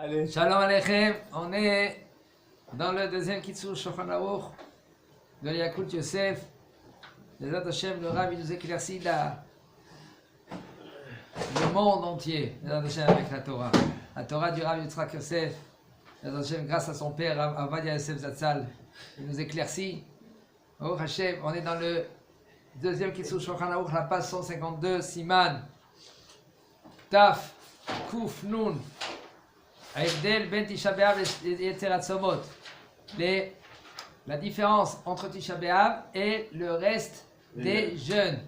Allez. Shalom Aleichem, on est dans le deuxième Kitzur Shulchan Aruch de Yakut Yosef. Les Hashem, le Rav, il nous éclaircit le monde entier, les Hashem, avec la Torah. La Torah du Rav Yitzhak Yosef, les Hashem, grâce à son père, Avadia Yosef Zatzal, il nous éclaircit. Oh Hashem, on est dans le deuxième Kitzur Shulchan Aruch, la page 152, Siman, Taf, Kuf, Nun. ההבדל בין תשעה באב ליתר הצומות, la différence entre Tisha B'Av et le reste des jeûnes.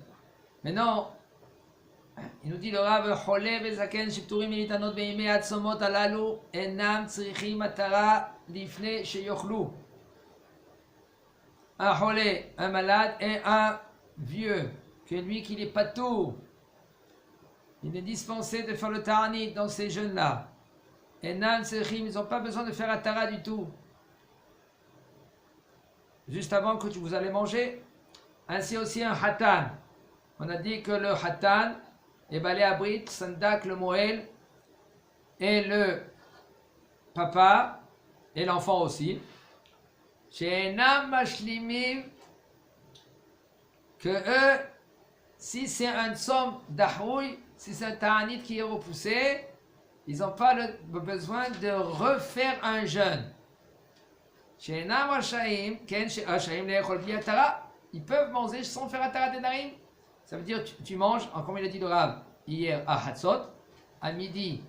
Maintenant, il nous dit le Rav, חולה וזקן שפטורים מלהתענות בימי הצומות הללו אינם צריכים מטרה לפני שיאכלו. Un חולה, un malade et un vieux, que lui qu'il est patour, il est dispensé de faire le ta'anit dans ces jeûnes-là. Et Nan Sechim, ils n'ont pas besoin de faire Atara du tout. Juste avant que vous allez manger. Ainsi aussi un Hatan. On a dit que le Hatan est balé à Brit, Sandak, le Moël, et le papa, et l'enfant aussi. Chez Nam Mashlimim, que eux, si c'est un somme d'Ahoui, si c'est un Ta'anit qui est repoussé, ils n'ont pas le besoin de refaire un jeûne. Ils peuvent manger sans faire Atara Nedarim. Ça veut dire tu manges, comme il a dit le Rav, hier à Hatzot, à midi,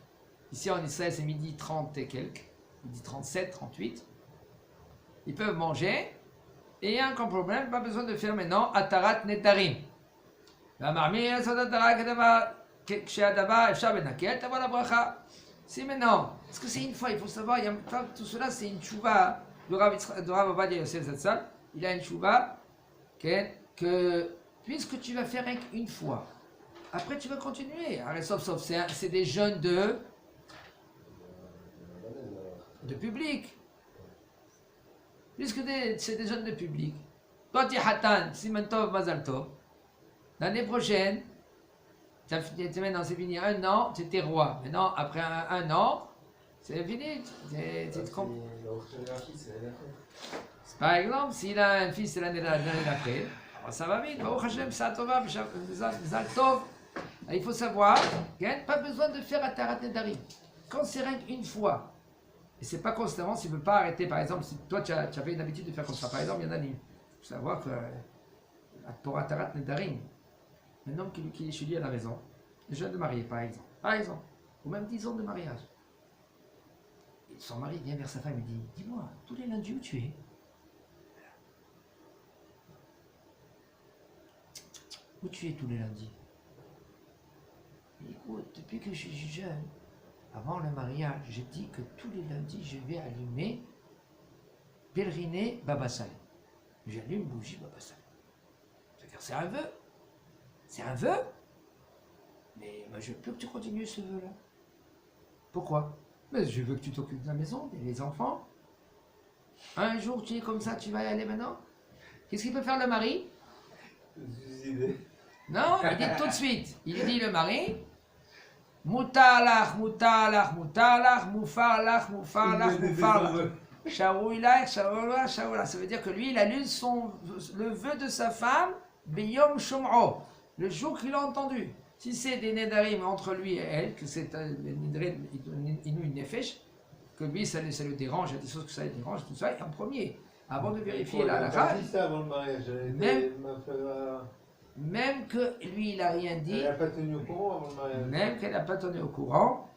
ici en Israël c'est midi 30 et quelques, midi 37, 38. Ils peuvent manger, et il n'y a aucun problème, pas besoin de faire maintenant Atarat Nedarim. La marmite, si maintenant, parce que c'est une fois, il faut savoir, tout cela c'est une tchouva. Le Rav Avadia Yosef Zatzal, il a une tchouva que puisque tu vas faire une fois, après tu vas continuer. Alors, sauf, c'est des jeûnes de public. Puisque c'est des jeûnes de public. Toi tu es Hatan, Siman Tov, Mazal Tov. L'année prochaine, maintenant c'est fini, un an, tu étais roi. Maintenant, après un an, c'est fini. Par exemple, s'il a un fils l'année d'après, ça va vite. Il faut savoir qu'il n'y a pas besoin de faire Atarat Nedarim. Quand c'est rien qu'une fois, et c'est pas constamment, s'il ne veut pas arrêter, par exemple, si toi tu avais une habitude de faire comme ça, par exemple, il y en a il faut savoir que pour Atarat Nedarim, un homme qui est chez lui à la maison, le jeune de marié par exemple, ou même 10 ans de mariage. Et son mari vient vers sa femme et dit, dis-moi, tous les lundis où tu es? Où tu es tous les lundis? Écoute, depuis que je suis jeune, avant le mariage, j'ai dit que tous les lundis je vais allumer, pèleriner Baba Salé. J'allume bougie Baba Salé. C'est-à-dire c'est un vœu. C'est un vœu, mais moi, je veux que tu continues ce vœu-là. Pourquoi? Mais je veux que tu t'occupes de la maison, des enfants. Un jour, tu es comme ça, tu vas y aller maintenant. Qu'est-ce qu'il peut faire le mari? Non, il dit tout de suite. Il dit le mari, Moutalach, moutalach, moutalach, moufarlach, moufarlach, moufarlach. Shaouilach, shaoula, shaoula. Ça veut dire que lui, il allume le vœu de sa femme, Beyom Shum'o. Le jour qu'il a entendu, si c'est des nedarim entre lui et elle, que c'est un nedarim inu nefesh, que lui ça le dérange, il y a des choses que ça le dérange, tout ça, et en premier, avant de vérifier la halakha, même que lui il n'a rien dit, elle n'a pas tenu au courant avant le mariage. Même qu'elle n'a pas tenu au courant,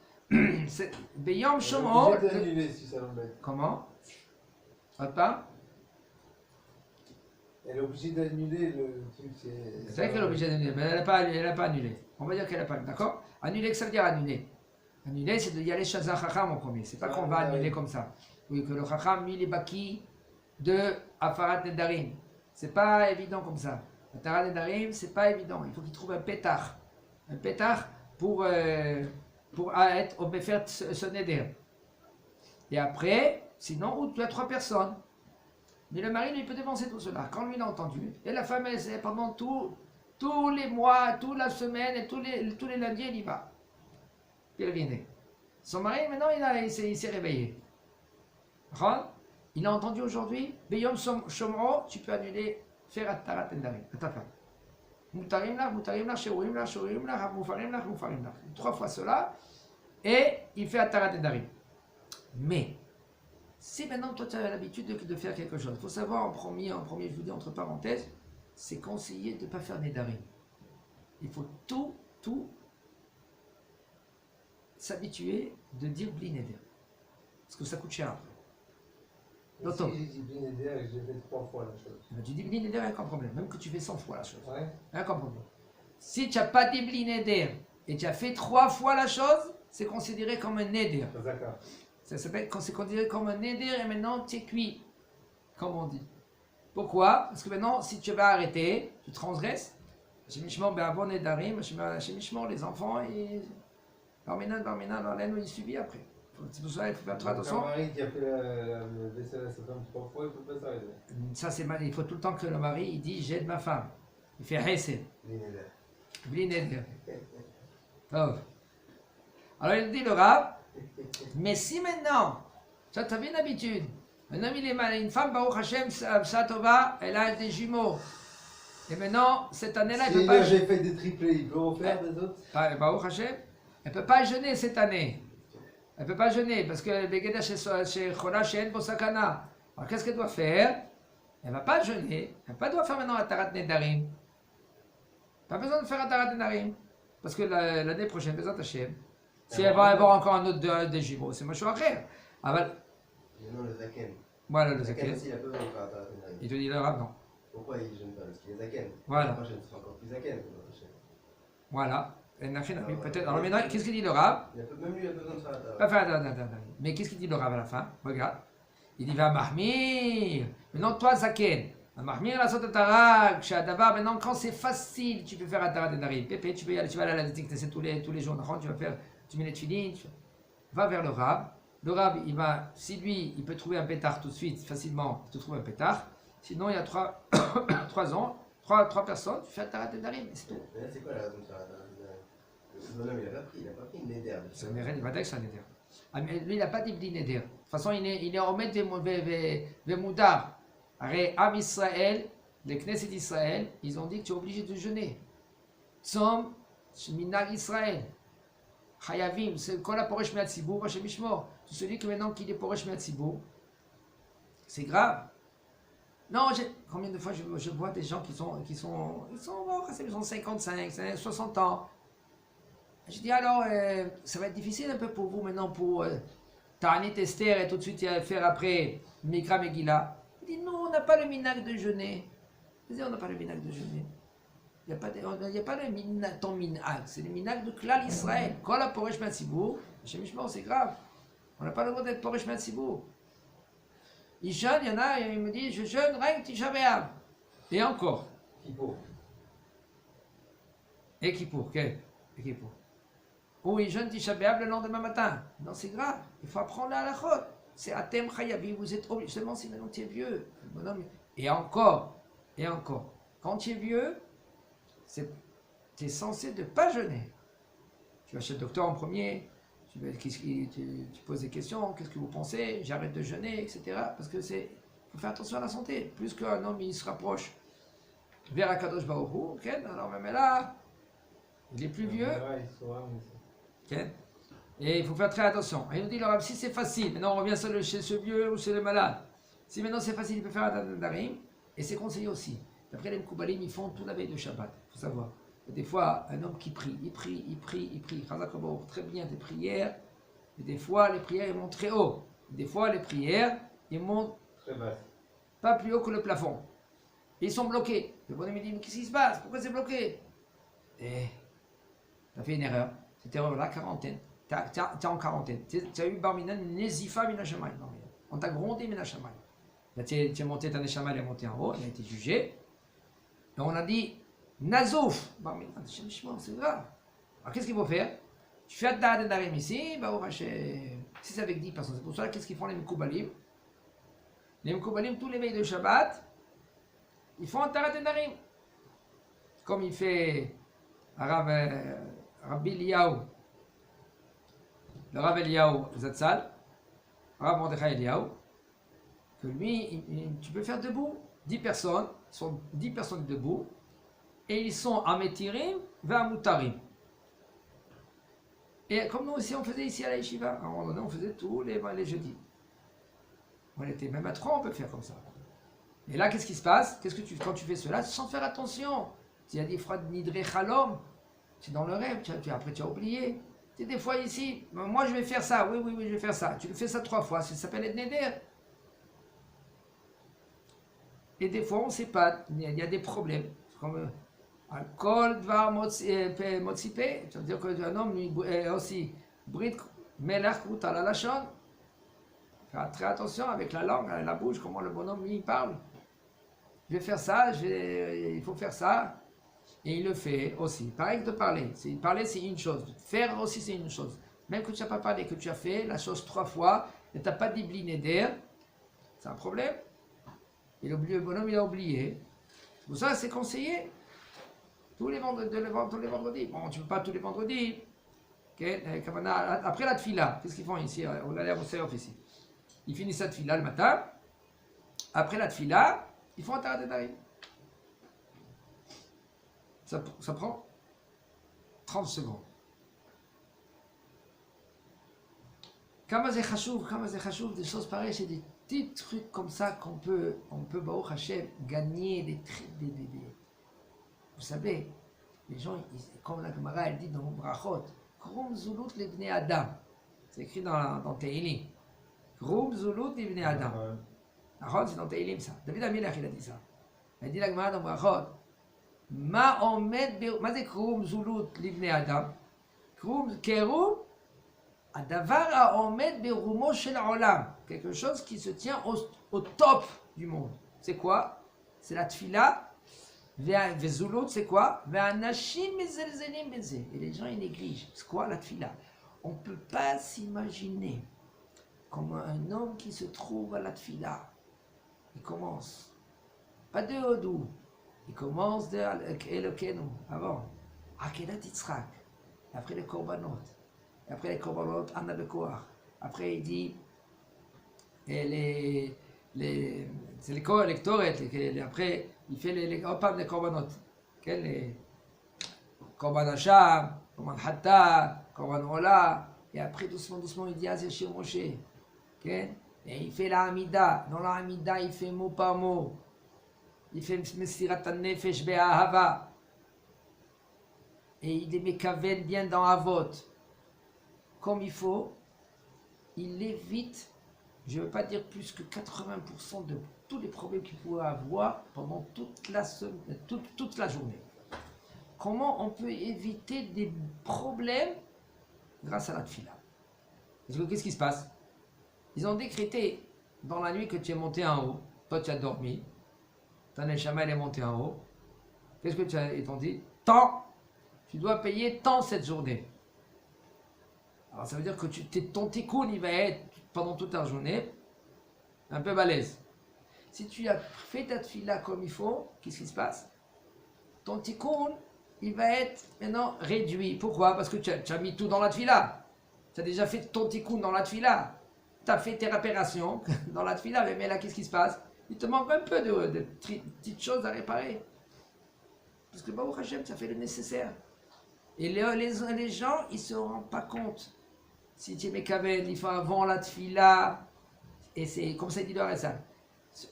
c'est Beyom Shomro. Elle est obligée d'annuler si ça l'embête. Comment? Pas? Elle est obligée d'annuler le truc. C'est vrai qu'elle est obligée d'annuler, mais elle n'a pas annulé. On va dire qu'elle n'a pas annulé, d'accord? Annuler, ça veut dire annuler. Annuler, c'est d'y aller chez un chacham en premier. C'est pas qu'on va annuler comme ça. Oui, que le chacham, il est baki de Afarat Nedarim. C'est pas évident comme ça. Atarat Nedarim, c'est pas évident. Il faut qu'il trouve un pétard. Un pétard pour faire ce neder. Et après, sinon, ou tu as 3 personnes. Mais le mari, lui, peut dépenser tout cela. Quand lui, il a entendu, et la femme, elle, pendant tous les mois, toute la semaine, et tous les lundis, elle y va. Pèleriner. Son mari, maintenant, il s'est réveillé. Il a entendu aujourd'hui, Beyom Shomro, tu peux annuler, faire Attarat Nedarim, à ta femme. Mutarim lach, Shurim lach, Mufarim lach. 3 fois cela, et il fait Attarat Nedarim. Mais, si maintenant toi tu as l'habitude de faire quelque chose, il faut savoir en premier, je vous dis entre parenthèses, c'est conseillé de ne pas faire Nedarim. Il faut tout s'habituer de dire Bli Neder. Parce que ça coûte cher après. Et si j'ai dit Bli Neder et que j'ai fait 3 fois la chose. Tu dis Bli Neder, il n'y a aucun problème. Même que tu fais 100 fois la chose. Ouais. Il n'y a aucun problème. Si tu n'as pas dit Bli Neder et tu as fait 3 fois la chose, c'est considéré comme un Neder. D'accord. C'est considéré comme un Neder et maintenant tu es cuit. Comme on dit. Pourquoi? Parce que maintenant, si tu vas arrêter, tu transgresses. Les enfants, et Barminan, dans l'aine, il subit après. C'est pour ça qu'il faut faire très attention. Un mari qui a fait la vaisselle à sa femme 3 fois, il ne peut pas s'arrêter. Ça, c'est mal. Il faut tout le temps que le mari il dit j'aide ma femme. Il fait Hesed. Bli Neder. Oh. Alors il dit le Rav, mais si maintenant, tu as bien l'habitude, un homme il est mal, une femme, Baruch Hashem, Satova, elle a des jumeaux. Et maintenant, cette année-là, elle ne peut pas. Si j'ai fait des triplés, il peut en faire des autres? Baruch Hashem, elle ne peut pas jeûner cette année. Elle ne peut pas jeûner parce que le Begeda chez Chola, chez En Sakana. Alors qu'est-ce qu'elle doit faire? Elle ne va pas jeûner. Elle ne doit faire maintenant Atarat Nedarim. Pas besoin de faire Atarat Nedarim. Parce que l'année prochaine, Bezat Hashem, si elle va avoir encore un autre des jumeaux, c'est Machou Acher. Non, le Zaken. Voilà le Zaken Zaken. aussi, il a pas besoin de faire Atarat Nedarim. Il te dit le Rav, non. Pourquoi il ne jeûne pas? Parce qu'il est Zaken. Voilà. La prochaine sera encore plus Zaken. Voilà. Peut-être. Alors maintenant, qu'est-ce qu'il dit le Rav? Même lui, il a besoin de faire Atarat. Pas faire. Mais qu'est-ce qu'il dit le Rav à la fin? Regarde. Il dit va Mahmir. Maintenant, toi, Zaken. Mahmir la sota tarak, Shadavar. Maintenant, quand c'est facile, tu peux faire Atarat Nedarim. Pépé, tu peux y aller, tu vas aller à la détectation tous les jours. Tu vas faire, tu mets les tefilines. Va vers le Rav. Le Rav, il va, si lui, il peut trouver un pétard tout de suite, facilement, il te trouve un pétard. Sinon, il y a 3 personnes, tu fais Atarat Nedarim, c'est tout. Mais là, c'est quoi la raison de faire Atarat Nedarim? Le bonhomme, il n'a pas pris une Neder. C'est un Neder, il va dire que c'est un Neder. Ah, mais lui, il n'a pas dit Bli Neder. De toute façon, il est en maître de Moudar. Am Israël, les Knesset d'Israël, ils ont dit que tu es obligé de jeûner. Tzom, Minag Israël. Chayavim, c'est quand la Poresh Me'at Sibour, Hashem Ishmor. Tout celui que maintenant qu'il est Poresh Me'at Sibour, c'est grave. Non, combien de fois je vois des gens ils ont 55, 60 ans. Je dis alors, ça va être difficile un peu pour vous maintenant pour Ta'anit Esther et tout de suite faire après Mikra Megillah. Il dit non, on n'a pas le minag de jeûner. Je dis on n'a pas le minag de jeûner. Il n'y a pas le minag, ton minag, c'est le minag de Klal Israël. Quand la Poresh Me'at Sibour, chez Mishmor, c'est grave. On n'a pas le droit d'être Poresh Me'at Sibour. Il jeûne, il y en a, il me dit je jeûne, rien que Tisha B'Av. Et encore. Kippour. Et Kippour, quel? Et Kippour. Ou il jeûne Tisha B'Av le lendemain matin. Non, c'est grave. Il faut apprendre la halachot. C'est Atem Chayavi, vous êtes obligé. Seulement si maintenant tu es vieux. Et encore. Quand tu es vieux, tu es censé de ne pas jeûner. Tu vas chez le docteur en premier, tu poses des questions, qu'est-ce que vous pensez, j'arrête de jeûner, etc. Parce que faut faire attention à la santé. Plus qu'un homme il se rapproche vers Akadosh Baruch Hu, alors même là, il est plus vieux. Et il faut faire très attention. Et il nous dit, si c'est facile, maintenant on revient chez ce vieux ou chez le malade. Si maintenant c'est facile, il peut faire un Darim, et c'est conseillé aussi. D'après les Mkoubalim, ils font tout la veille de Shabbat, il faut savoir. Et des fois, un homme qui prie, il prie. Très bien des prières. Et des fois, les prières, ils montent très haut. Des fois, les prières, ils montent Très basse. pas plus haut que le plafond. Et ils sont bloqués. Le bonhomme me dit, mais qu'est-ce qui se passe? Pourquoi c'est bloqué? Et tu as fait une erreur. Cette erreur-là, quarantaine. Tu es en quarantaine. Tu as eu Barminan, Nezifa Minashamay. On t'a grondé Minashamay. Là, tu es monté, ta Neshama, elle est montée en haut, elle a été jugée. Et on a dit, Nazouf. Barminan, c'est grave. Alors qu'est-ce qu'il faut faire? Tu fais Atarat Nedarim ici, si c'est avec 10 personnes, c'est pour ça qu'est-ce qu'ils font les Mkoubalim? Les Mkoubalim, tous les veilles de Shabbat, ils font Atarat Nedarim. Comme il fait Rabbi Eliyahu. le Rav Eliyahu Zatzal, Rav Mordechai Eliyahu, que lui, tu peux faire debout 10 personnes, sont 10 personnes debout, et ils sont à Metirim, vers Moutarim. Et comme nous aussi, on faisait ici à la Yeshiva, à un moment donné, on faisait tous les jeudis. On était même à 3, on peut faire comme ça. Et là, qu'est-ce qui se passe? Quand tu fais cela, sans faire attention, s'il y a des fois de Nidre Chalom, c'est dans le rêve, après tu as oublié. Tu sais, des fois ici, moi je vais faire ça, oui, je vais faire ça. Tu le fais ça 3 fois, ça s'appelle être Neder. Et des fois, on ne sait pas, il y a des problèmes. Comme Alcool, Dvar, Motsipe, ça veut dire qu'un homme lui, aussi, Brit, Melach, Koutal, Lachon. Faire très attention avec la langue, la bouche, comment le bonhomme lui parle. Je vais faire ça, il faut faire ça. Et il le fait aussi. Pareil que de parler. Parler, c'est une chose. Faire aussi, c'est une chose. Même que tu n'as pas parlé, que tu as fait la chose 3 fois, et tu n'as pas dit d'air, c'est un problème. Et le bonhomme, il a oublié. Pour ça, c'est conseillé. Tous les vendredis. Bon, tu ne peux pas tous les vendredis. Okay? Après la tfila, qu'est-ce qu'ils font ici? On a l'air au Serof ici. Ils finissent la tfila le matin. Après la tfila, ils font un tarat d'Arim. Ça prend 30 secondes. Kamazé Khashuv, des choses pareilles, c'est des petits trucs comme ça qu'on peut Baruch Hashem, gagner des trucs. Vous savez, les gens, comme la Gemara, elle dit dans Brachot, Krum Zulut Lebnei Adam. C'est écrit dans Tehillim. Krum Zulut Lebnei Adam. C'est dans Tehillim ça. David Amelech, il a dit ça. Elle dit la Gemara dans Brachot. Ma זה קרום זולות לבני אדם? קרום הדבר העומד ברומו של העולם, quelque chose qui se tient au top du monde. C'est quoi? C'est la tfila. Vezoulout, c'est quoi? Ve'anashim mezelzelim beze. Et les gens ils négligent. C'est quoi la tfila? On ne peut pas s'imaginer comme un homme qui se trouve à la tfila. Il commence. Pas de hodou. Il commence de Elokenu, avant, Akedat Yitzhak, après les Korbanot, après les Korbanot, Anna Bekoach, après il dit, c'est les Korbanot, après il fait les Korbanot, les Korban Hacham, Korban Hatta, Korban Ola, et après doucement il dit Azir Moshe, et il fait la Hamida, dans la Hamida il fait mot par mot. Il fait Mesirat Nefesh Be'ahava. Et il les mekaven bien dans Avot. Comme il faut. Il évite, je ne veux pas dire plus que 80% de tous les problèmes qu'il pourrait avoir pendant toute la journée. Comment on peut éviter des problèmes grâce à la tfila? Parce que qu'est-ce qui se passe? Ils ont décrété dans la nuit que tu es monté en haut, toi tu as dormi. Ta neshama elle est montée en haut. Qu'est-ce que ils t'ont dit? Tant. Tu dois payer tant cette journée. Alors ça veut dire que ton tikkun il va être pendant toute la journée un peu balèze. Si tu as fait ta tfila comme il faut, qu'est-ce qui se passe? Ton tikkun il va être maintenant réduit. Pourquoi? Parce que tu as mis tout dans la tfila. Tu as déjà fait ton tikkun dans la tfila. Tu as fait tes réparations dans la tfila. Mais là qu'est-ce qui se passe? Il te manque un peu de petites choses à réparer. Parce que Baruch Hashem, ça fait le nécessaire. Et les gens, ils ne se rendent pas compte. Si tu es mekaven, il faut avant la tfila, et c'est comme ça il dit le Harizal.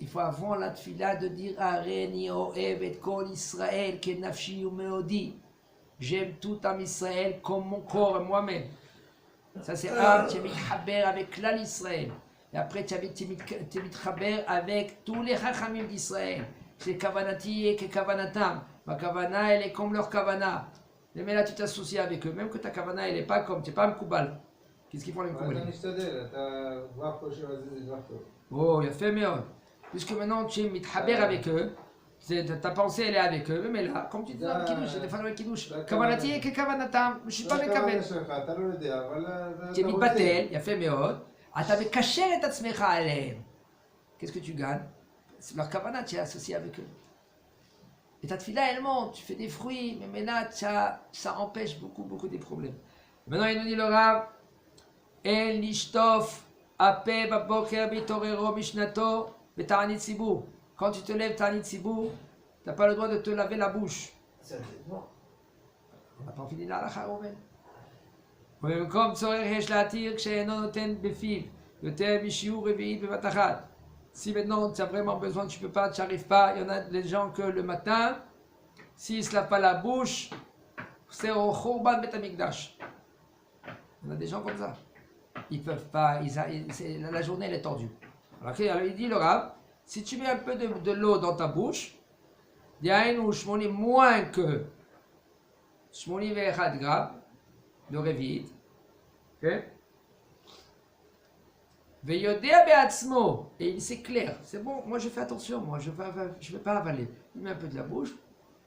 Il faut avant la tfila de dire Areni oev et kol Israël ke nafshi umeodi. J'aime tout Am Israël comme mon corps et moi-même. Ça c'est tu es mitchaber avec l'Al Israël. Et après, tu es mitchaber avec tous les chachamim d'Israël. C'est kavanati et que kavanatam. Ma kavana, elle est comme leur kavana. Mais là, tu t'associes avec eux. Même que ta kavana, elle n'est pas comme, tu n'es pas un koubal. Qu'est-ce qu'ils font les koubal? Oh, il a fait mieux. Puisque maintenant, tu es mitchaber avec eux. Ta pensée, elle est avec eux. Mais là, comme tu dis dans le kiddush, c'est des fois dans le kiddush. Kavanati et que kavanatam. Je ne suis pas mekaben. Tu es mitbatel, il a fait mieux. אתה מקשר את עצמך עליהם. Qu'est-ce que tu gagnes? Leur kavana, tu es associé avec eux. Et ta tfila, elle monte, tu fais des fruits, mais là, ça empêche beaucoup des problèmes. Maintenant, il nous dit le Rav, El nishtof ape baboker bitorero mishnato betanit sibur. Quand tu te lèves tanit sibur, tu n'as pas le droit de te laver la bouche. Ça, c'est bon. On n'a pas fini la halakha, Rouven. ובמקום צורך יש להתיר כשאינו נותן בפיו יותר משיעור רביעי בבת אחת. Si maintenant tu as vraiment besoin, tu peux pas, tu n'arrives pas, il y en a des gens que le matin, s'ils ne se lavent pas la bouche, c'est au Khurban Bet Amikdash. Il y en a des gens comme ça. Ils peuvent pas, la journée elle est tordue. Alors il dit le Rav, si tu mets un peu de l'eau dans ta bouche, il y a un shmoni moins que shmoni ve'echad grammes de révite. Ok? Veyodea be'atzmo, et il s'éclaire. C'est bon, moi je fais attention, moi je vais pas avaler. Il met un peu de la bouche,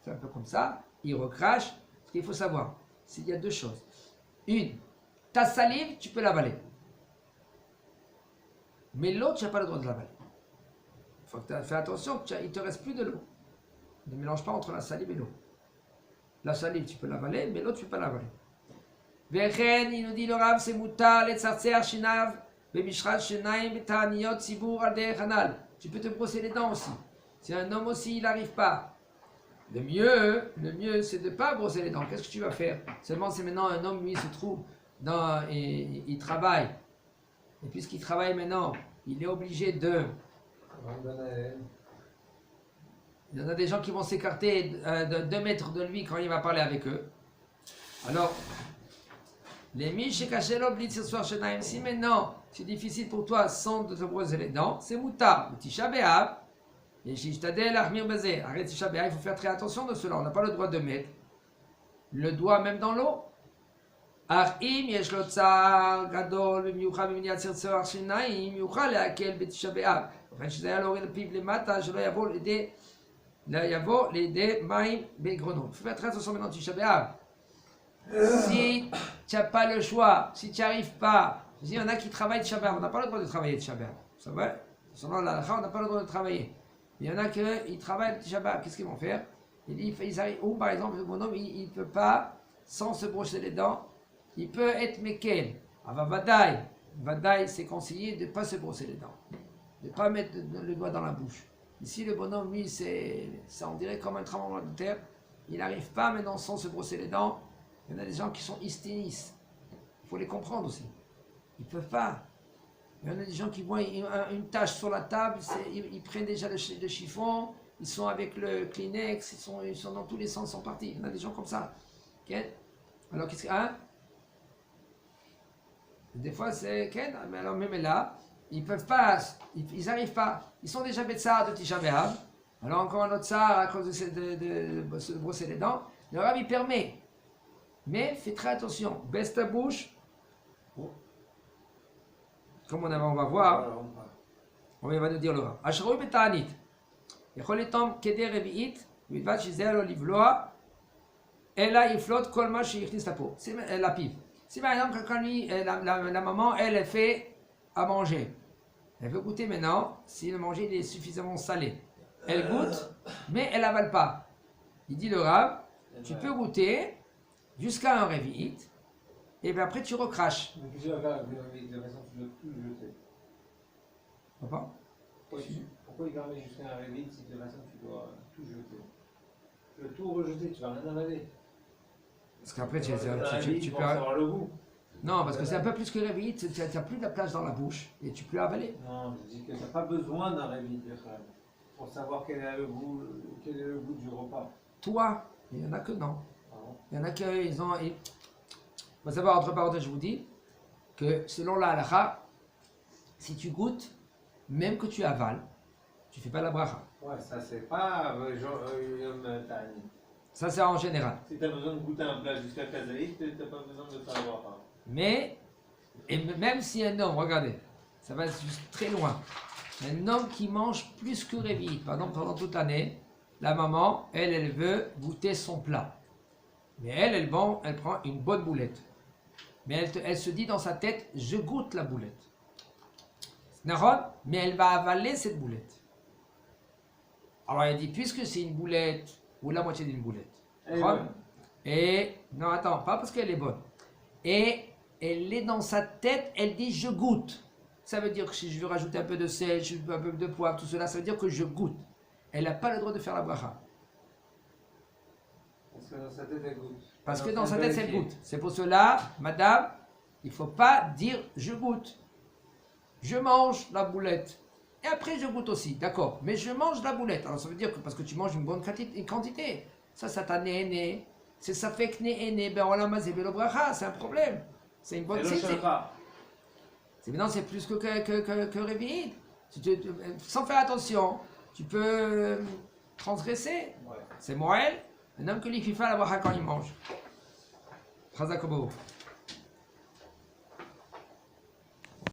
c'est un peu comme ça, il recrache. Ce qu'il faut savoir, c'est qu'il y a deux choses. Une, ta salive, tu peux l'avaler. Mais l'eau, tu n'as pas le droit de l'avaler. Il faut que tu fasses attention, il ne te reste plus de l'eau. Ne mélange pas entre la salive et l'eau. La salive, tu peux l'avaler, mais l'eau, tu ne peux pas l'avaler. Vechen, il nous dit le Rav, c'est mutar, le tzartzer shinav, bemishrat shinaim, betaniyot, sibur, al derech hanal. Tu peux te brosser les dents aussi. Si un homme aussi, il n'arrive pas. Le mieux, c'est de ne pas brosser les dents. Qu'est-ce que tu vas faire? Seulement, c'est maintenant un homme, lui, se trouve et il travaille. Et puisqu'il travaille maintenant, il est obligé de... Il y en a des gens qui vont s'écarter de 2 mètres de lui quand il va parler avec eux. Alors, les miches kachelo blitz soir shenaim. Si maintenant c'est difficile pour toi sans te brosser les dents, c'est mutar. Tisha b'av. Et shishtadel achmir bazeh. Arrête Tisha b'av, il faut faire très attention de cela. On n'a pas le droit de mettre le doigt même dans l'eau. אך אם יש לו צער גדול במיוחד במניעת צרצור שיניים, יוכל להקל בתשעה באב. ובכן שזה היה להוריד לפיו למטה, שלא יבוא לידי מים בגרונו. Il faut faire très attention maintenant תשעה באב. Si tu n'as pas le choix, si tu n'y arrives pas, il y en a qui travaillent תשעה באב, on n'a pas le droit de travailler תשעה באב. C'est vrai? Selon la halakha, on n'a pas le droit de travailler. Il y en a qui travaillent תשעה באב, qu'est-ce qu'ils vont faire? Ils arrivent, ou par exemple, le bonhomme, il ne peut pas, sans se brosser les dents, il peut être mekel. Vadaï, c'est conseillé de ne pas se brosser les dents, de ne pas mettre le doigt dans la bouche. Ici, le bonhomme, lui, ça on dirait comme un tremblement de terre. Il n'arrive pas maintenant sans se brosser les dents. Il y en a des gens qui sont hysténistes. Il faut les comprendre aussi. Ils ne peuvent pas. Il y en a des gens qui voient une tache sur la table, ils prennent déjà le chiffon, ils sont avec le Kleenex, ils sont dans tous les sens, ils sont partis. Il y en a des gens comme ça. Okay? Alors, qu'est-ce que... Hein? Des fois, c'est... Mais alors, même là, ils peuvent pas, ils n'arrivent pas. Ils sont déjà bêtsards de Tisha B'Av. Alors, encore un autre tsar à cause de se brosser les dents. Le Rav, il permet. Mais fais très attention. Baisse ta bouche. Comme on va voir, on va nous dire le Rav. Ashroi betanit. יכול לטעום כדי רביעית, ובלבד שזה לא לבלוע, אלא יפלוט כל מה שהכניס לפיו. Si par exemple, quand la maman, elle fait à manger, elle veut goûter maintenant, si le manger est suffisamment salé. Elle goûte, mais elle n'avale pas. Il dit le Rav, tu peux goûter jusqu'à un révite, et bien après tu recraches. Mais qu'est-ce que tu vas faire avec le réveil? De toute façon, tu dois tout jeter. Papa? Pourquoi il permet jusqu'à un réveil si de toute façon tu dois tout jeter? Tu dois tout rejeter, tu vas rien avaler. Parce qu'après tu peux avoir le goût. Non, parce que c'est un peu plus que réveil, tu n'as plus de la place dans la bouche et tu peux avaler. Non, je dis que tu n'as pas besoin d'un réveil pour savoir quel est le goût du repas. Toi, il y en a que non. Pardon. Il y en a que ils ont. Il faut savoir, entre parenthèses, je vous dis que selon la halakha, si tu goûtes, même que tu avales, tu ne fais pas la bracha. Ouais, ça c'est pas Tani. Ça c'est en général. Si tu as besoin de goûter un plat jusqu'à Kazaït, tu n'as pas besoin de faire la bracha. Mais, et même si un homme, regardez, ça va juste très loin, un homme qui mange plus que réveil, par exemple pendant toute l'année, la maman, elle veut goûter son plat. Mais elle prend une bonne boulette. Mais elle se dit dans sa tête, je goûte la boulette. Mais elle va avaler cette boulette. Alors elle dit, puisque c'est une boulette, ou la moitié d'une boulette. Et non, attends, pas parce qu'elle est bonne. Et elle est dans sa tête, elle dit je goûte. Ça veut dire que si je veux rajouter un peu de sel, un peu de poivre, tout cela, ça veut dire que je goûte. Elle n'a pas le droit de faire la bracha. Parce que dans sa tête, elle goûte. Parce que dans sa tête, elle goûte. C'est pour cela, madame, il ne faut pas dire je goûte. Je mange la boulette. Et après, je goûte aussi, d'accord. Mais je mange la boulette. Alors ça veut dire que parce que tu manges une bonne quantité. Ça t'a né. C'est ça fait que né. Ben voilà, c'est un problème. C'est une bonne C'est le shofar. Maintenant, c'est plus que réveillé. Sans faire attention, tu peux transgresser. Ouais. C'est Moël, un homme que l'Ififa la bracha quand il mange. Chazakobo.